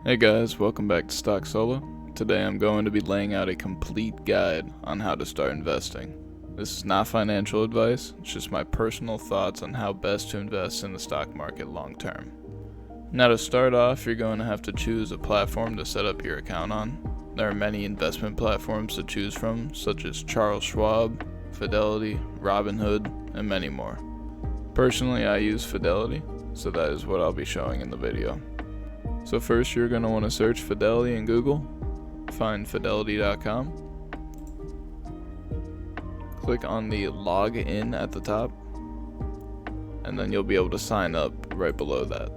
Hey guys, welcome back to Stock Solo. Today I'm going to be laying out a complete guide on how to start investing. This is not financial advice, it's just my personal thoughts on how best to invest in the stock market long term. Now to start off, you're going to have to choose a platform to set up your account on. There are many investment platforms to choose from, such as Charles Schwab, Fidelity, Robinhood, and many more. Personally, I use Fidelity, so that is what I'll be showing in the video. So first you're going to want to search Fidelity in Google, find fidelity.com, click on the log in at the top, and then you'll be able to sign up right below that.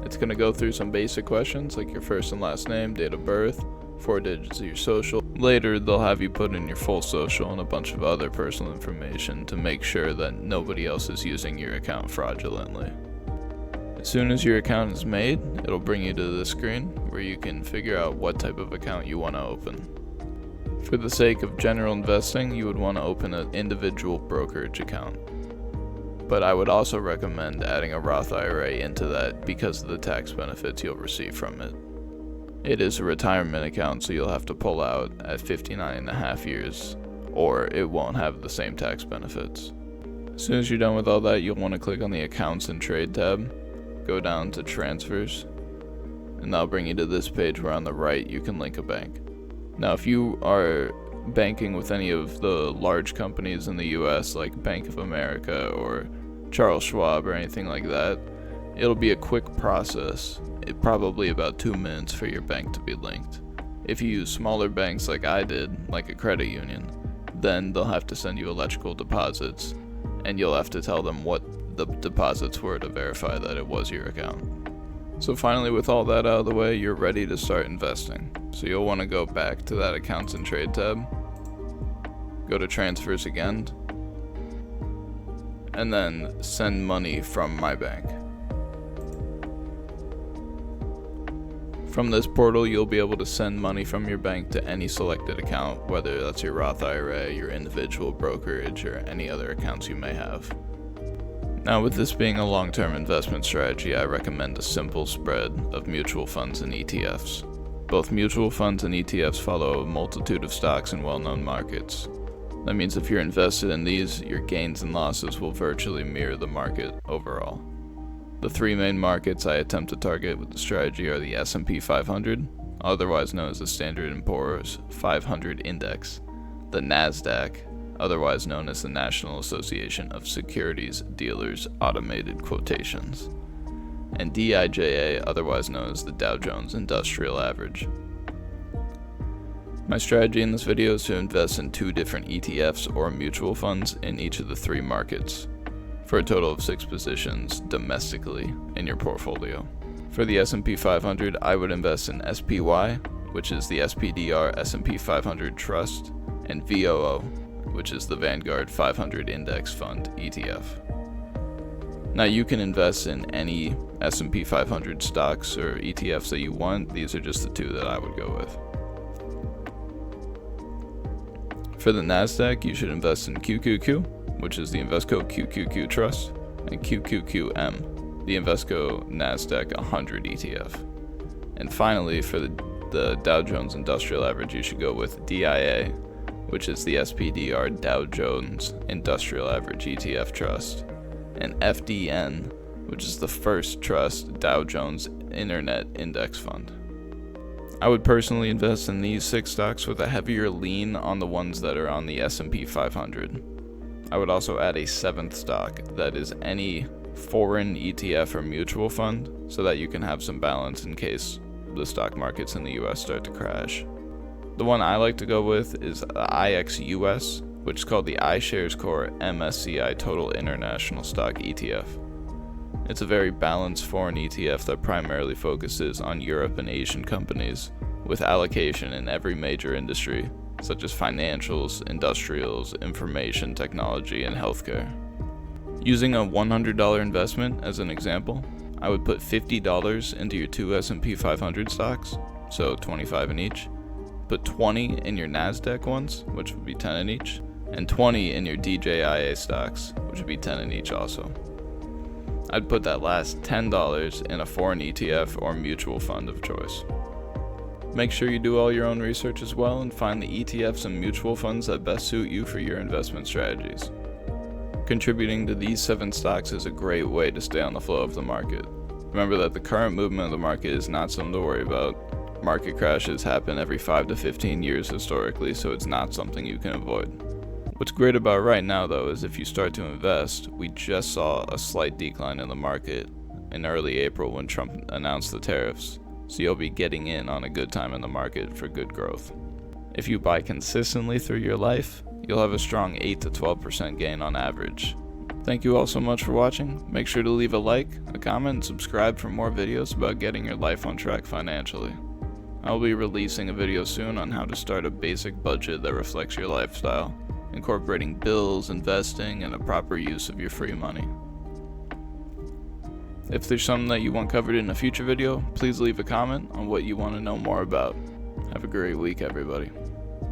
It's going to go through some basic questions like your first and last name, date of birth, 4 digits of your social. Later they'll have you put in your full social and a bunch of other personal information to make sure that nobody else is using your account fraudulently. As soon as your account is made, it'll bring you to this screen where you can figure out what type of account you want to open. For the sake of general investing, you would want to open an individual brokerage account. But I would also recommend adding a Roth IRA into that because of the tax benefits you'll receive from it. It is a retirement account, so you'll have to pull out at 59.5 years, or it won't have the same tax benefits. As soon as you're done with all that, you'll want to click on the Accounts and Trade tab. Go down to transfers, and that'll bring you to this page where on the right you can link a bank. Now if you are banking with any of the large companies in the US like Bank of America or Charles Schwab or anything like that, it'll be a quick process, probably about 2 minutes for your bank to be linked. If you use smaller banks like I did, like a credit union, then they'll have to send you electrical deposits, and you'll have to tell them what the deposits were to verify that it was your account. So finally, with all that out of the way, you're ready to start investing. So you'll want to go back to that Accounts and Trade tab, go to Transfers again, and then Send Money from My Bank. From this portal, you'll be able to send money from your bank to any selected account, whether that's your Roth IRA, your individual brokerage, or any other accounts you may have. Now, with this being a long-term investment strategy, I recommend a simple spread of mutual funds and ETFs. Both mutual funds and ETFs follow a multitude of stocks in well-known markets. That means if you're invested in these, your gains and losses will virtually mirror the market overall. The 3 main markets I attempt to target with the strategy are the S&P 500, otherwise known as the Standard & Poor's 500 Index, the NASDAQ, otherwise known as the National Association of Securities Dealers Automated Quotations, and DIJA, otherwise known as the Dow Jones Industrial Average. My strategy in this video is to invest in 2 different ETFs or mutual funds in each of the 3 markets, for a total of 6 positions domestically in your portfolio. For the S&P 500, I would invest in SPY, which is the SPDR S&P 500 Trust, and VOO, which is the Vanguard 500 Index Fund ETF. Now you can invest in any S&P 500 stocks or ETFs that you want. These are just the 2 that I would go with. For the NASDAQ, you should invest in QQQ, which is the Invesco QQQ Trust, and QQQM, the Invesco NASDAQ 100 ETF. And finally, for the Dow Jones Industrial Average, you should go with DIA, which is the SPDR Dow Jones Industrial Average ETF Trust, and FDN, which is the First Trust Dow Jones Internet Index Fund. I would personally invest in these 6 stocks with a heavier lean on the ones that are on the S&P 500. I would also add a 7th stock that is any foreign ETF or mutual fund so that you can have some balance in case the stock markets in the US start to crash. The one I like to go with is the IXUS, which is called the iShares Core MSCI Total International Stock ETF. It's a very balanced foreign ETF that primarily focuses on Europe and Asian companies, with allocation in every major industry, such as financials, industrials, information technology, and healthcare. Using a $100 investment as an example, I would put $50 into your 2 S&P 500 stocks, so 25 in each. Put 20 in your NASDAQ ones, which would be 10 in each, and 20 in your DJIA stocks, which would be 10 in each also. I'd put that last $10 in a foreign ETF or mutual fund of choice. Make sure you do all your own research as well and find the ETFs and mutual funds that best suit you for your investment strategies. Contributing to these 7 stocks is a great way to stay on the flow of the market. Remember that the current movement of the market is not something to worry about. Market crashes happen every 5 to 15 years historically, so it's not something you can avoid. What's great about right now though is if you start to invest, we just saw a slight decline in the market in early April when Trump announced the tariffs, so you'll be getting in on a good time in the market for good growth. If you buy consistently through your life, you'll have a strong 8 to 12% gain on average. Thank you all so much for watching. Make sure to leave a like, a comment, and subscribe for more videos about getting your life on track financially. I'll be releasing a video soon on how to start a basic budget that reflects your lifestyle, incorporating bills, investing, and a proper use of your free money. If there's something that you want covered in a future video, please leave a comment on what you want to know more about. Have a great week, everybody.